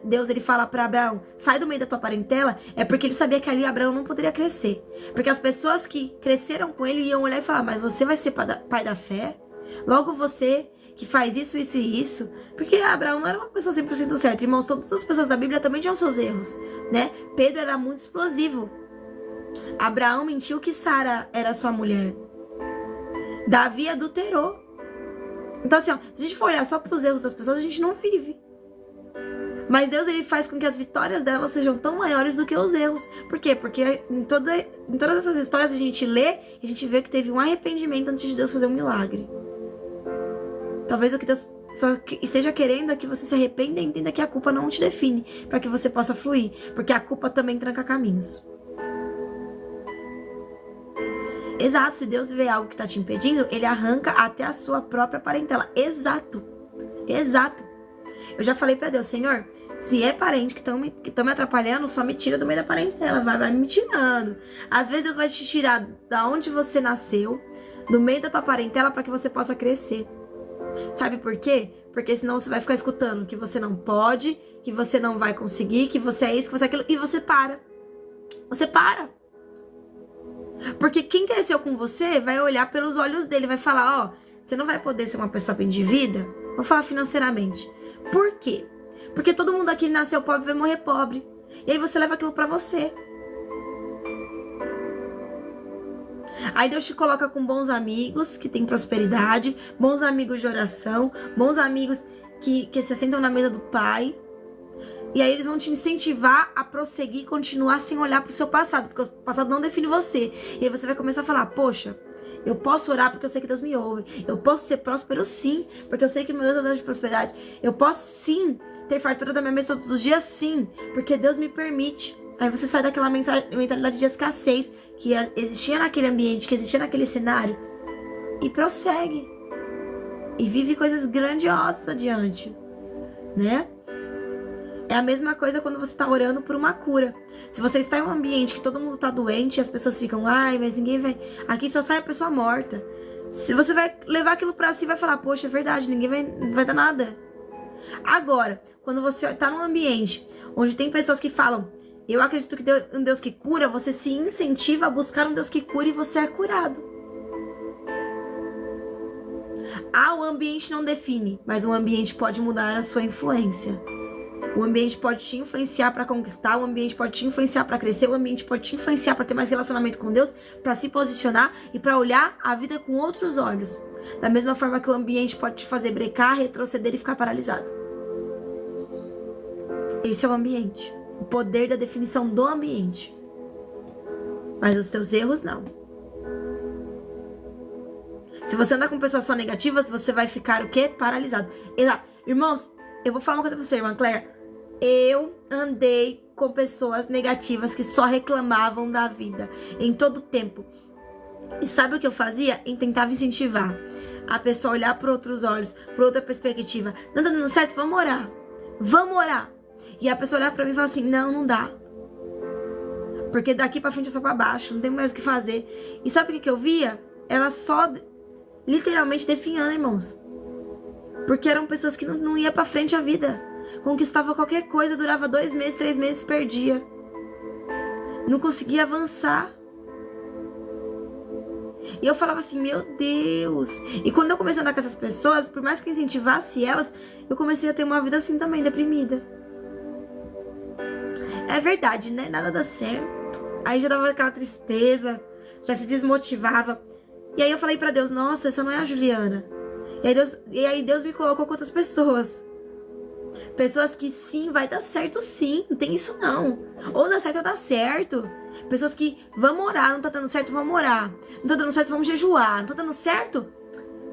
Deus ele fala para Abraão, sai do meio da tua parentela, é porque ele sabia que ali Abraão não poderia crescer. Porque as pessoas que cresceram com ele iam olhar e falar, mas você vai ser pai da fé? Logo você que faz isso, isso e isso. Porque Abraão não era uma pessoa 100% certa. Irmãos, todas as pessoas da Bíblia também tinham seus erros, né? Pedro era muito explosivo. Abraão mentiu que Sara era sua mulher. Davi adulterou. Então assim, ó, se a gente for olhar só para os erros das pessoas, a gente não vive. Mas Deus, ele faz com que as vitórias delas sejam tão maiores do que os erros. Por quê? Porque em todas essas histórias a gente lê e a gente vê que teve um arrependimento antes de Deus fazer um milagre. Talvez o que Deus só esteja querendo é que você se arrependa e entenda que a culpa não te define, para que você possa fluir. Porque a culpa também tranca caminhos. Exato, se Deus vê algo que está te impedindo, ele arranca até a sua própria parentela. Exato. Eu já falei pra Deus, Senhor, se é parente que estão me atrapalhando, só me tira do meio da parentela, vai me tirando. Às vezes Deus vai te tirar da onde você nasceu, do meio da tua parentela, para que você possa crescer. Sabe por quê? Porque senão você vai ficar escutando que você não pode, que você não vai conseguir, que você é isso, que você é aquilo, e você para. Você para. Porque quem cresceu com você vai olhar pelos olhos dele, vai falar, ó, você não vai poder ser uma pessoa bem de vida. Vou falar financeiramente. Por quê? Porque todo mundo aqui nasceu pobre vai morrer pobre. E aí você leva aquilo pra você. Aí Deus te coloca com bons amigos que têm prosperidade, bons amigos de oração, bons amigos que se sentam na mesa do Pai. E aí eles vão te incentivar a prosseguir e continuar sem olhar pro seu passado, porque o passado não define você. E aí você vai começar a falar, poxa, eu posso orar porque eu sei que Deus me ouve. Eu posso ser próspero sim, porque eu sei que meu Deus é o Deus de prosperidade. Eu posso sim ter fartura da minha mesa todos os dias, sim, porque Deus me permite. Aí você sai daquela mentalidade de escassez que existia naquele ambiente, que existia naquele cenário, e prossegue. E vive coisas grandiosas adiante, né? É a mesma coisa quando você está orando por uma cura. Se você está em um ambiente que todo mundo está doente e as pessoas ficam, ai, mas ninguém vai... Aqui só sai a pessoa morta. Se você vai levar aquilo pra si e vai falar, poxa, é verdade, ninguém vai dar nada. Agora, quando você está num ambiente onde tem pessoas que falam, eu acredito que Deus, um Deus que cura, você se incentiva a buscar um Deus que cura e você é curado. O ambiente não define, mas o ambiente pode mudar a sua influência. O ambiente pode te influenciar para conquistar, o ambiente pode te influenciar para crescer, o ambiente pode te influenciar para ter mais relacionamento com Deus, para se posicionar e para olhar a vida com outros olhos. Da mesma forma que o ambiente pode te fazer brecar, retroceder e ficar paralisado. Esse é o ambiente. O poder da definição do ambiente. Mas os teus erros, não. Se você andar com pessoas só negativas, você vai ficar o quê? Paralisado. Irmãos, eu vou falar uma coisa pra você, irmã Cléia. Eu andei com pessoas negativas que só reclamavam da vida em todo tempo. E sabe o que eu fazia? Eu tentava incentivar a pessoa a olhar para outros olhos, para outra perspectiva. Não tá dando certo? Vamos orar. Vamos orar. E a pessoa olhava pra mim e falava assim, não dá. Porque daqui pra frente é só pra baixo, não tem mais o que fazer. E sabe o que eu via? Ela só literalmente definhando, irmãos. Porque eram pessoas que não ia pra frente a vida. Conquistava qualquer coisa, durava 2 meses, 3 meses, perdia. Não conseguia avançar. E eu falava assim, meu Deus. E quando eu comecei a andar com essas pessoas, por mais que eu incentivasse elas, eu comecei a ter uma vida assim também, deprimida. É verdade, né? Nada dá certo. Aí já dava aquela tristeza, já se desmotivava. E aí eu falei pra Deus, nossa, essa não é a Juliana. E aí Deus me colocou com outras pessoas. Pessoas que sim, vai dar certo sim, não tem isso não. Ou dá certo ou dá certo. Pessoas que, vamos orar, não tá dando certo, vamos orar. Não tá dando certo, vamos jejuar. Não tá dando certo,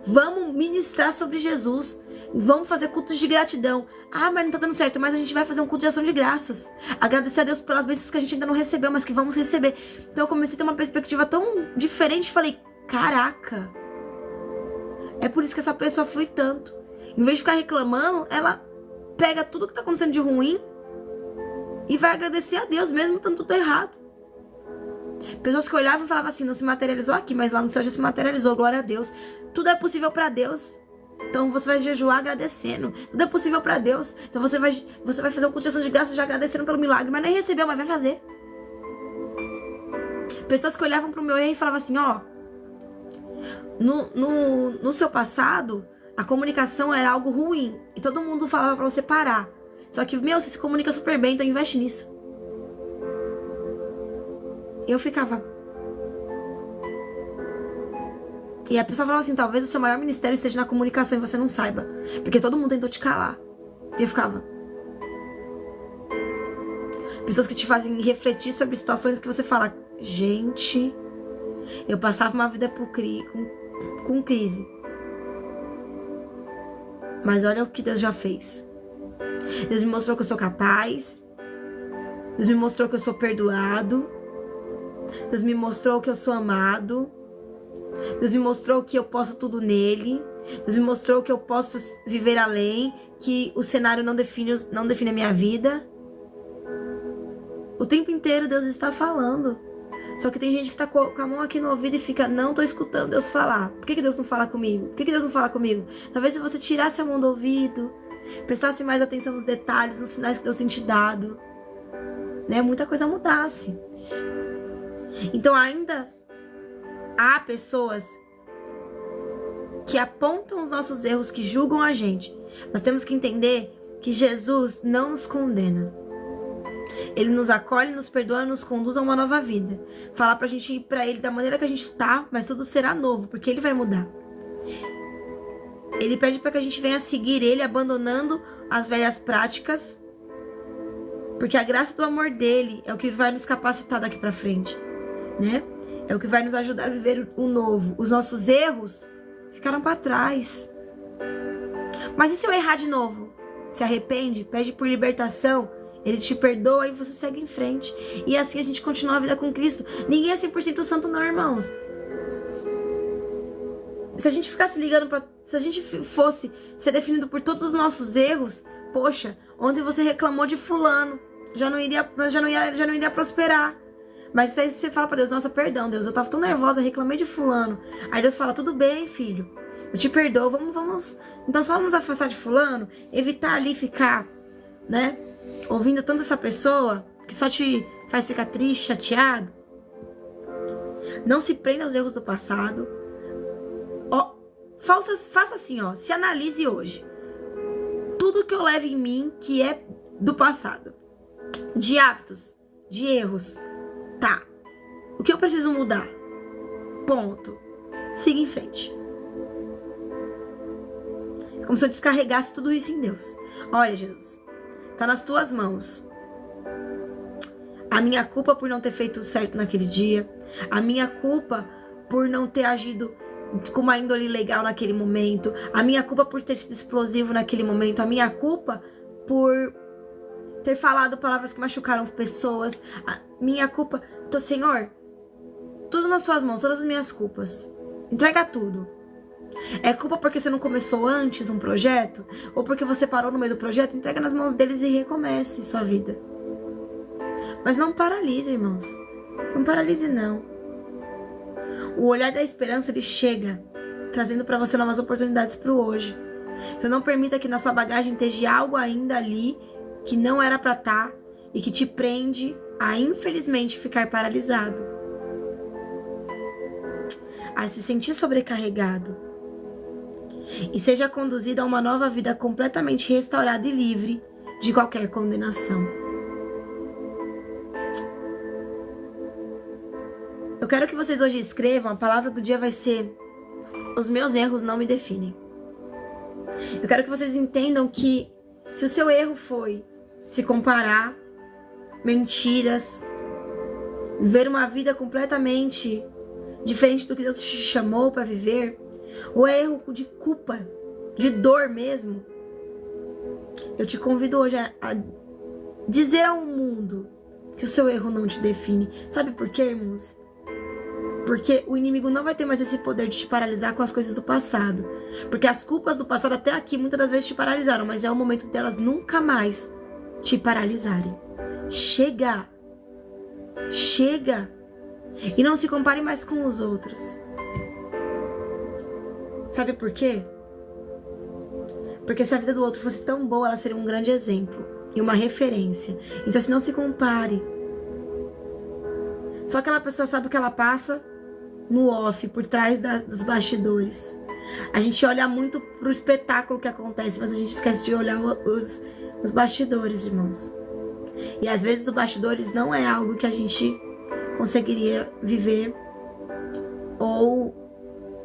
vamos ministrar sobre Jesus. Vamos fazer cultos de gratidão. Mas não tá dando certo, mas a gente vai fazer um culto de ação de graças. Agradecer a Deus pelas bênçãos que a gente ainda não recebeu, mas que vamos receber. Então eu comecei a ter uma perspectiva tão diferente. Falei, caraca. É por isso que essa pessoa flui tanto. Em vez de ficar reclamando, ela pega tudo que tá acontecendo de ruim e vai agradecer a Deus, mesmo estando tudo errado. Pessoas que olhavam e falavam assim, não se materializou aqui, mas lá no céu já se materializou, glória a Deus. Tudo é possível pra Deus. Então você vai jejuar agradecendo. Tudo é possível pra Deus. Então você vai fazer uma culto de ação de graça já agradecendo pelo milagre, mas nem recebeu, mas vai fazer. Pessoas que olhavam pro meu erro e falavam assim, ó, no seu passado, a comunicação era algo ruim. E todo mundo falava pra você parar. Só que, você se comunica super bem, então investe nisso. Eu ficava. E a pessoa falava assim, talvez o seu maior ministério esteja na comunicação e você não saiba. Porque todo mundo tentou te calar. E eu ficava. Pessoas que te fazem refletir sobre situações que você fala, gente, eu passava uma vida com crise. Mas olha o que Deus já fez. Deus me mostrou que eu sou capaz. Deus me mostrou que eu sou perdoado. Deus me mostrou que eu sou amado. Deus me mostrou que eu posso tudo nele. Deus me mostrou que eu posso viver além, que o cenário não define a minha vida. O tempo inteiro Deus está falando. Só que tem gente que tá com a mão aqui no ouvido e fica, não tô escutando Deus falar. Por que Deus não fala comigo? Por que Deus não fala comigo? Talvez se você tirasse a mão do ouvido, prestasse mais atenção nos detalhes, nos sinais que Deus tem te dado, né? Muita coisa mudasse. Então ainda há pessoas que apontam os nossos erros, que julgam a gente. Mas temos que entender que Jesus não nos condena. Ele nos acolhe, nos perdoa, nos conduz a uma nova vida. Falar pra gente ir pra Ele da maneira que a gente tá, mas tudo será novo, porque Ele vai mudar. Ele pede pra que a gente venha seguir Ele, abandonando as velhas práticas, porque a graça do amor dele é o que vai nos capacitar daqui pra frente, né? É o que vai nos ajudar a viver o novo. Os nossos erros ficaram pra trás. Mas e se eu errar de novo? Se arrepende, pede por libertação, Ele te perdoa e você segue em frente. E assim a gente continua a vida com Cristo. Ninguém é 100% santo não, irmãos. Se a gente ficasse ligando pra... Se a gente fosse ser definido por todos os nossos erros, poxa, ontem você reclamou de fulano, já não iria prosperar. Mas aí você fala pra Deus, nossa, perdão, Deus, eu tava tão nervosa, reclamei de fulano. Aí Deus fala, tudo bem, filho, eu te perdoo, vamos... Então só vamos afastar de fulano, evitar ali ficar, né, ouvindo tanto essa pessoa, que só te faz ficar triste, chateado. Não se prenda aos erros do passado. Ó, faça assim, ó, se analise hoje. Tudo que eu levo em mim que é do passado, de hábitos, de erros, tá, o que eu preciso mudar? Ponto. Siga em frente. É como se eu descarregasse tudo isso em Deus. Olha, Jesus, tá nas tuas mãos. A minha culpa por não ter feito certo naquele dia. A minha culpa por não ter agido com uma índole legal naquele momento. A minha culpa por ter sido explosivo naquele momento. A minha culpa por ter falado palavras que machucaram pessoas. A minha culpa... Então, Senhor, tudo nas suas mãos, todas as minhas culpas. Entrega tudo. É culpa porque você não começou antes um projeto? Ou porque você parou no meio do projeto? Entrega nas mãos deles e recomece sua vida. Mas não paralise, irmãos. Não paralise, não. O olhar da esperança, ele chega trazendo para você novas oportunidades para o hoje. Então não permita que na sua bagagem esteja algo ainda ali que não era para estar e que te prende a, infelizmente, ficar paralisado. A se sentir sobrecarregado. E seja conduzido a uma nova vida completamente restaurada e livre de qualquer condenação. Eu quero que vocês hoje escrevam, a palavra do dia vai ser: os meus erros não me definem. Eu quero que vocês entendam que se o seu erro foi se comparar, mentiras, viver uma vida completamente diferente do que Deus te chamou para viver, ou é erro de culpa, de dor mesmo, eu te convido hoje a dizer ao mundo que o seu erro não te define. Sabe por quê, irmãos? Porque o inimigo não vai ter mais esse poder de te paralisar com as coisas do passado. Porque as culpas do passado até aqui muitas das vezes te paralisaram, mas é o momento delas nunca mais te paralisarem. Chega! Chega! E não se compare mais com os outros. Sabe por quê? Porque se a vida do outro fosse tão boa, ela seria um grande exemplo e uma referência. Então, assim, não se compare. Só aquela pessoa sabe o que ela passa no off, por trás dos bastidores. A gente olha muito pro espetáculo que acontece, mas a gente esquece de olhar os bastidores, irmãos. E às vezes os bastidores não é algo que a gente conseguiria viver ou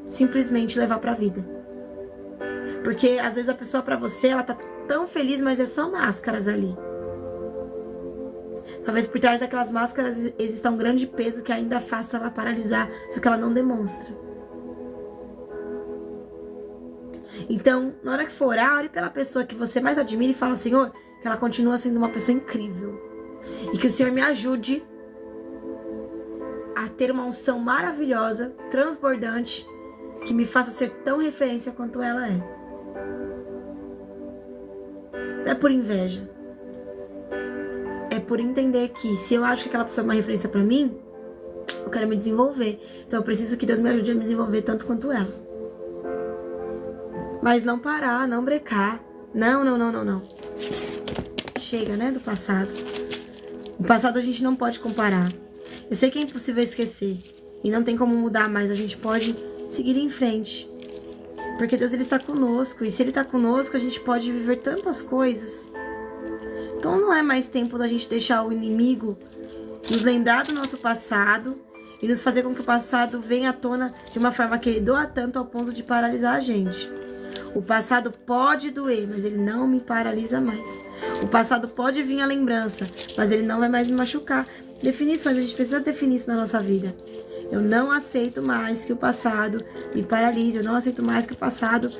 simplesmente levar pra vida. Porque às vezes a pessoa pra você, ela tá tão feliz, mas é só máscaras ali. Talvez por trás daquelas máscaras exista um grande peso que ainda faça ela paralisar, só que ela não demonstra. Então, na hora que for orar, ore pela pessoa que você mais admira e fala: Senhor, que ela continua sendo uma pessoa incrível. E que o Senhor me ajude a ter uma unção maravilhosa, transbordante, que me faça ser tão referência quanto ela é. Não é por inveja. É por entender que se eu acho que aquela pessoa é uma referência pra mim, Eu quero me desenvolver. Então eu preciso que Deus me ajude a me desenvolver tanto quanto ela. Mas não parar, não brecar. Não. Chega, né, do passado. O passado a gente não pode comparar. Eu sei que é impossível esquecer. E não tem como mudar, mas a gente pode seguir em frente. Porque Deus, Ele está conosco. E se Ele está conosco, a gente pode viver tantas coisas. Então não é mais tempo da gente deixar o inimigo nos lembrar do nosso passado e nos fazer com que o passado venha à tona de uma forma que ele doa tanto ao ponto de paralisar a gente. O passado pode doer, mas ele não me paralisa mais. O passado pode vir a lembrança, mas ele não vai mais me machucar. Definições, a gente precisa definir isso na nossa vida. Eu não aceito mais que o passado me paralise. Eu não aceito mais que o passado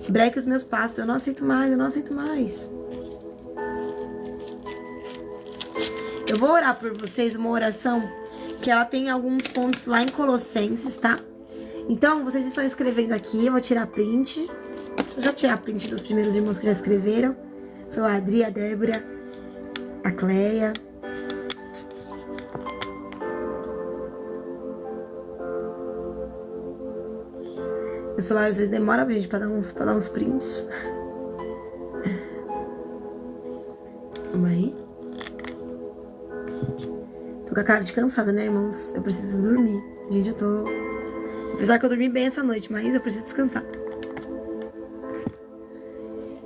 breque os meus passos. Eu não aceito mais. Eu vou orar por vocês uma oração que ela tem alguns pontos lá em Colossenses, tá? Então, vocês estão escrevendo aqui, eu vou tirar print. Deixa eu já tirar print dos primeiros irmãos que já escreveram. Foi o Adri, a Débora, a Cleia. Meu celular às vezes demora, gente, pra dar uns prints. Calma aí. Tô com a cara de cansada, né, irmãos? Eu preciso dormir. Gente, apesar que eu dormi bem essa noite, mas eu preciso descansar.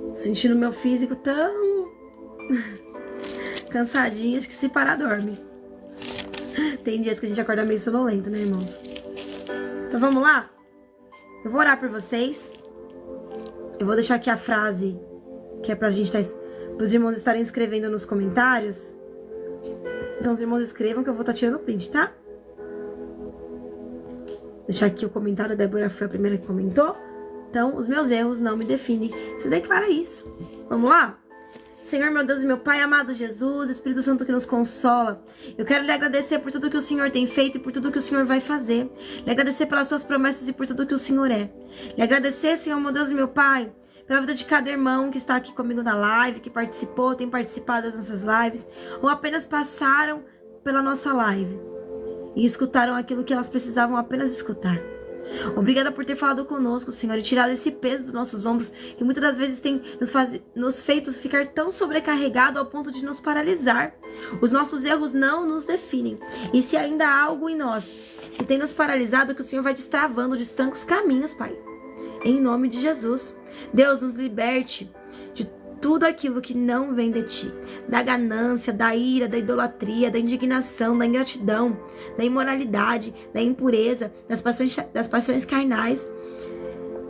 Tô sentindo meu físico tão cansadinho, acho que se parar, dorme. Tem dias que a gente acorda meio sonolento, né, irmãos? Então vamos lá? Eu vou orar por vocês. Eu vou deixar aqui a frase que é pra gente pros irmãos estarem escrevendo nos comentários. Então os irmãos escrevam que eu vou estar tirando o print, tá? Deixar aqui o comentário, a Débora foi a primeira que comentou. Então, os meus erros não me definem. Você declara isso. Vamos lá? Senhor, meu Deus e meu Pai, amado Jesus, Espírito Santo que nos consola. Eu quero lhe agradecer por tudo que o Senhor tem feito e por tudo que o Senhor vai fazer. Lhe agradecer pelas suas promessas e por tudo que o Senhor é. Lhe agradecer, Senhor, meu Deus e meu Pai, pela vida de cada irmão que está aqui comigo na live, que participou, tem participado das nossas lives, ou apenas passaram pela nossa live e escutaram aquilo que elas precisavam apenas escutar. Obrigada por ter falado conosco, Senhor, e tirado esse peso dos nossos ombros, que muitas das vezes tem nos feito ficar tão sobrecarregado ao ponto de nos paralisar. Os nossos erros não nos definem. E se ainda há algo em nós que tem nos paralisado, que o Senhor vai destravando, destanca os caminhos, Pai. Em nome de Jesus. Deus, nos liberte de tudo aquilo que não vem de Ti. Da ganância, da ira, da idolatria, da indignação, da ingratidão, da imoralidade, da impureza, das paixões carnais,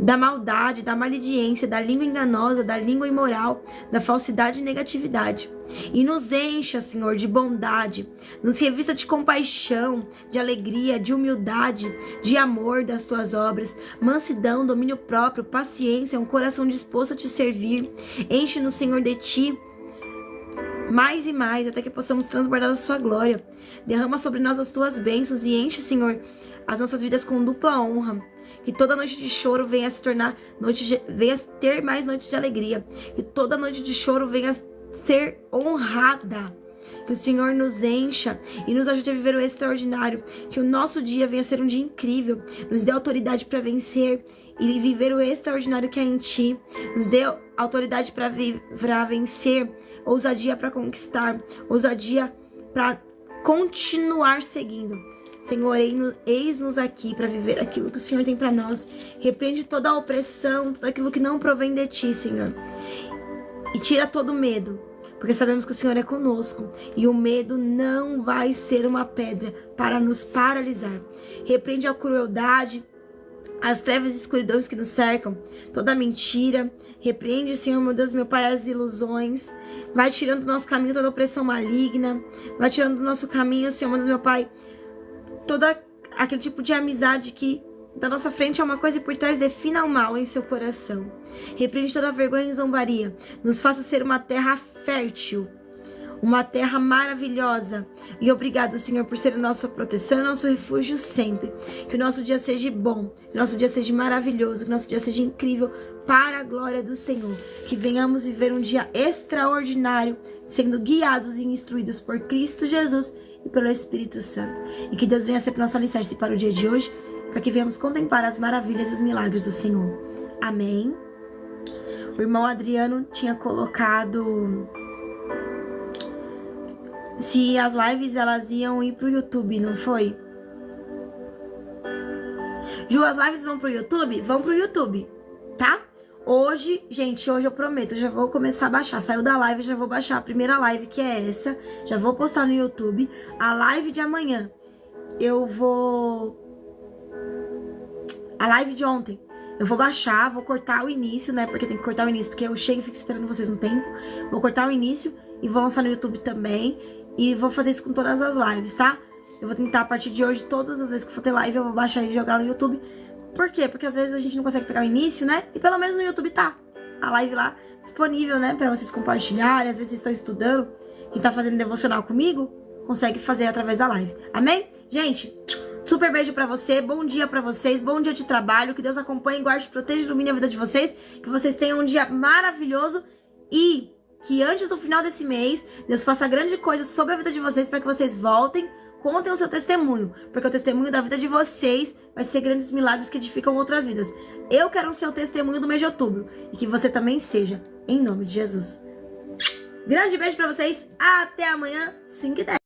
da maldade, da malediência, da língua enganosa, da língua imoral, da falsidade e negatividade. E nos encha, Senhor, de bondade, nos revista de compaixão, de alegria, de humildade, de amor das Tuas obras, mansidão, domínio próprio, paciência, um coração disposto a Te servir. Enche-nos, Senhor, de Ti, mais e mais, até que possamos transbordar a Sua glória. Derrama sobre nós as Tuas bênçãos e enche, Senhor, as nossas vidas com dupla honra. Que toda noite de choro venha se tornar venha ter mais noites de alegria. Que toda noite de choro venha ser honrada. Que o Senhor nos encha e nos ajude a viver o extraordinário. Que o nosso dia venha ser um dia incrível. Nos dê autoridade para vencer e viver o extraordinário que há em Ti. Nos dê autoridade para vencer, ousadia para conquistar, ousadia para continuar seguindo. Senhor, eis-nos aqui para viver aquilo que o Senhor tem para nós. Repreende toda a opressão, tudo aquilo que não provém de Ti, Senhor. E tira todo o medo, porque sabemos que o Senhor é conosco. E o medo não vai ser uma pedra para nos paralisar. Repreende a crueldade, as trevas e escuridões que nos cercam, toda a mentira. Repreende, Senhor, meu Deus, meu Pai, as ilusões. Vai tirando do nosso caminho toda a opressão maligna. Vai tirando do nosso caminho, Senhor, meu Deus, meu Pai, todo aquele tipo de amizade que da nossa frente é uma coisa e por trás defina o mal em seu coração. Repreende toda a vergonha e zombaria. Nos faça ser uma terra fértil, uma terra maravilhosa. E obrigado, Senhor, por ser a nossa proteção e nosso refúgio sempre. Que o nosso dia seja bom, que o nosso dia seja maravilhoso, que o nosso dia seja incrível para a glória do Senhor. Que venhamos viver um dia extraordinário, sendo guiados e instruídos por Cristo Jesus. e pelo Espírito Santo. E que Deus venha ser nosso alicerce para o dia de hoje, para que venhamos contemplar as maravilhas e os milagres do Senhor. Amém. O irmão Adriano tinha colocado se as lives elas iam ir pro YouTube, não foi? Ju, as lives vão pro YouTube? Vão pro YouTube, tá? Hoje, gente, hoje eu prometo, eu já vou começar a baixar. Saiu da live, já vou baixar a primeira live, que é essa. Já vou postar no YouTube. A live de amanhã, eu vou... A live de ontem, eu vou baixar, vou cortar o início, né? Porque tem que cortar o início, porque eu chego e fico esperando vocês um tempo. Vou cortar o início e vou lançar no YouTube também. E vou fazer isso com todas as lives, tá? Eu vou tentar, a partir de hoje, todas as vezes que for ter live, eu vou baixar e jogar no YouTube. Por quê? Porque às vezes a gente não consegue pegar o início, né? E pelo menos no YouTube tá a live lá disponível, né? Pra vocês compartilharem. Às vezes vocês estão estudando e tá fazendo devocional comigo, consegue fazer através da live. Amém? Gente, super beijo pra você. Bom dia pra vocês. Bom dia de trabalho. Que Deus acompanhe, guarde, proteja e ilumine a vida de vocês. Que vocês tenham um dia maravilhoso e que antes do final desse mês, Deus faça grande coisa sobre a vida de vocês para que vocês voltem, contem o seu testemunho, porque o testemunho da vida de vocês vai ser grandes milagres que edificam outras vidas. Eu quero o seu testemunho do mês de outubro e que você também seja, em nome de Jesus. Grande beijo para vocês, até amanhã, 5h10.